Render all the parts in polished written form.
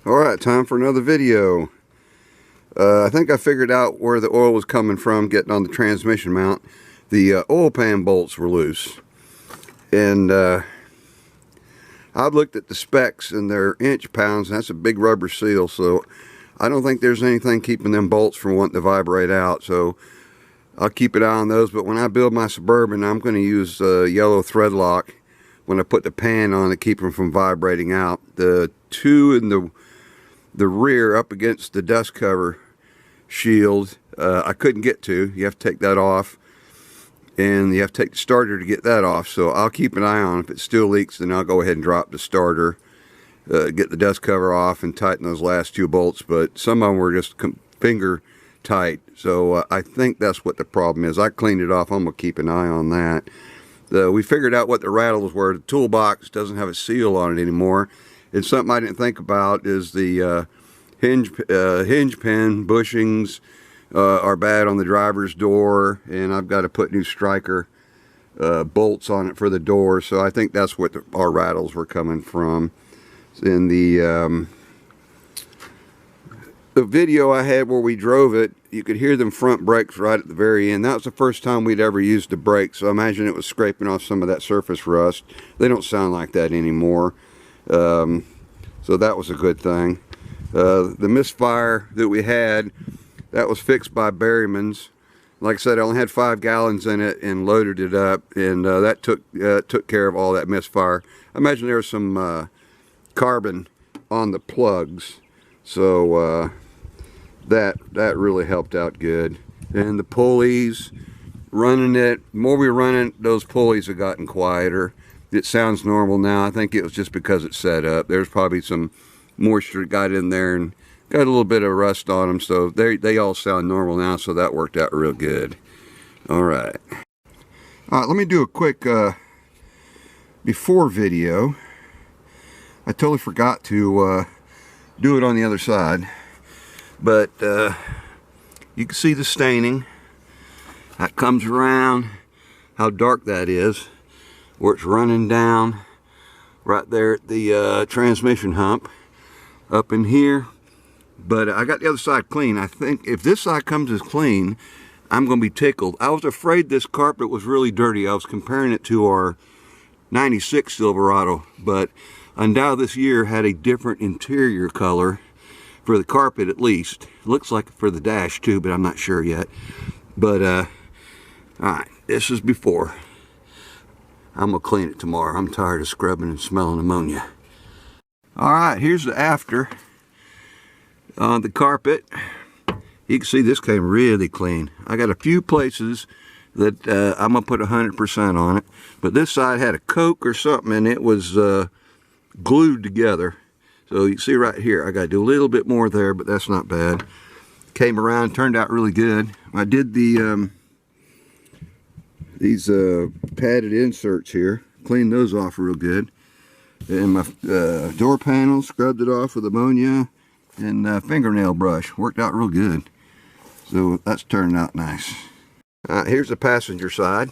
Alright, time for another video. I think I figured out where the oil was coming from getting on the transmission mount. The oil pan bolts were loose. And I've looked at the specs and they're inch pounds, and that's a big rubber seal, so I don't think there's anything keeping them bolts from wanting to vibrate out. So I'll keep an eye on those, but when I build my Suburban, I'm going to use yellow thread lock when I put the pan on to keep them from vibrating out. The two in the rear up against the dust cover shield, I couldn't get to. You have to take that off, and you have to take the starter to get that off. So I'll keep an eye on it. If it still leaks, then I'll go ahead and drop the starter, get the dust cover off, and tighten those last two bolts. But some of them were just finger tight, so I think that's what the problem is. I cleaned it off. I'm gonna keep an eye on that. We figured out what the rattles were. The toolbox doesn't have a seal on it anymore. And something I didn't think about is the hinge pin bushings are bad on the driver's door, and I've got to put new striker bolts on it for the door. So I think that's what our rattles were coming from. In the video I had where we drove it, you could hear them front brakes right at the very end. That was the first time we'd ever used the brakes, so I imagine it was scraping off some of that surface rust. They don't sound like that anymore. So that was a good thing. The misfire that we had, that was fixed by Berryman's. Like I said, I only had 5 gallons in it and loaded it up, and that took care of all that misfire. I imagine there was some carbon on the plugs, so that really helped out good. And the pulleys, running it, the more we run it, those pulleys have gotten quieter. It sounds normal now. I think it was just because it's set up. There's probably some moisture got in there and got a little bit of rust on them, so they all sound normal now, so that worked out real good. Alright, let me do a quick before video. I totally forgot to do it on the other side, but you can see the staining that comes around, how dark that is, where it's running down right there at the transmission hump up in here. But I got the other side clean. I think if this side comes as clean, I'm going to be tickled. I was afraid this carpet was really dirty. I was comparing it to our 96 Silverado, but undoubtedly this year had a different interior color for the carpet, at least. It looks like for the dash too, but I'm not sure yet. But alright, this is before. I'm gonna clean it tomorrow. I'm tired of scrubbing and smelling ammonia. Alright, here's the after on the carpet. You can see this came really clean. I got a few places that I'm gonna put 100% on it, but this side had a Coke or something, and it was glued together. So you can see right here, I got to do a little bit more there, but that's not bad. Came around, turned out really good. I did the these padded inserts here, cleaned those off real good. And my door panel, scrubbed it off with ammonia and fingernail brush. Worked out real good. So that's turning out nice. Here's the passenger side.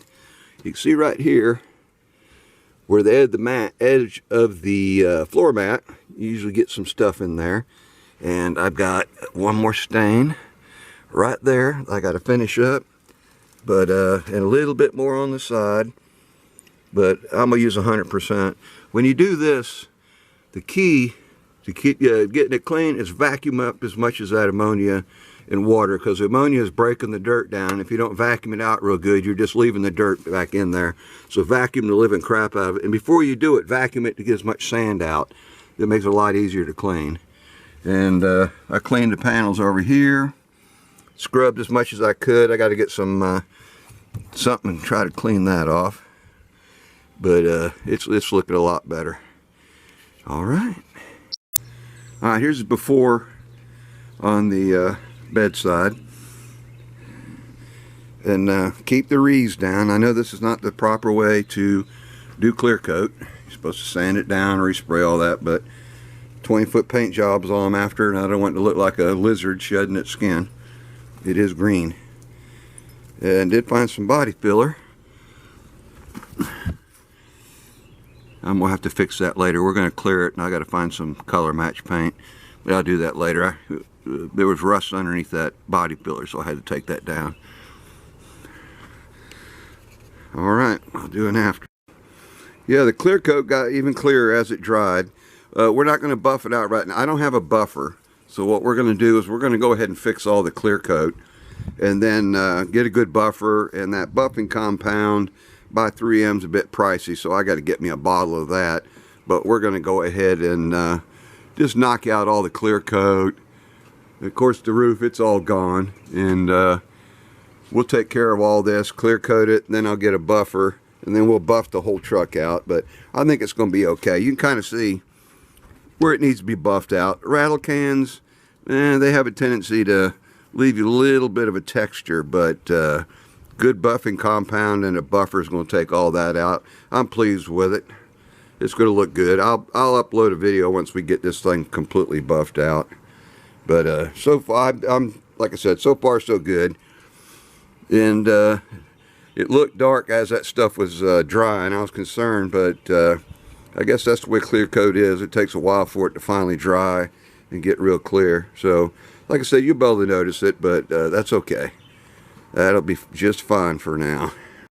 You can see right here where the edge of the floor mat, you usually get some stuff in there. And I've got one more stain right there I got to finish up, but and a little bit more on the side, but I'm gonna use 100%. When you do this, the key to keep getting it clean is vacuum up as much as that ammonia and water, because the ammonia is breaking the dirt down. If you don't vacuum it out real good, you're just leaving the dirt back in there. So vacuum the living crap out of it, and before you do it, vacuum it to get as much sand out. That makes it a lot easier to clean. And I cleaned the panels over here, scrubbed as much as I could. I got to get some something and try to clean that off, but it's looking a lot better. All right, here's the before on the bedside. And keep the reeds down. I know this is not the proper way to do clear coat. You're supposed to sand it down, respray all that, but 20-foot paint job is all I'm after, and I don't want it to look like a lizard shedding its skin. It is green. And did find some body filler. I'm gonna have to fix that later. We're gonna clear it, and I gotta find some color match paint. But I'll do that later. There was rust underneath that body filler, so I had to take that down. Alright, I'll do an after. Yeah, the clear coat got even clearer as it dried. We're not going to buff it out right now. I don't have a buffer, so what we're going to do is we're going to go ahead and fix all the clear coat, and then get a good buffer. And that buffing compound by 3M is a bit pricey, so I got to get me a bottle of that. But we're going to go ahead and just knock out all the clear coat. Of course, the roof, it's all gone, and we'll take care of all this, clear coat it, and then I'll get a buffer, and then we'll buff the whole truck out. But I think it's going to be okay. You can kind of see where it needs to be buffed out. Rattle cans, they have a tendency to leave you a little bit of a texture, but good buffing compound and a buffer is going to take all that out. I'm pleased with it. It's going to look good. I'll upload a video once we get this thing completely buffed out. But so far, I'm like I said, so far so good. And it looked dark as that stuff was drying. I was concerned, but I guess that's the way clear coat is. It takes a while for it to finally dry and get real clear. So, like I said, you'll be able to notice it, but that's okay. That'll be just fine for now.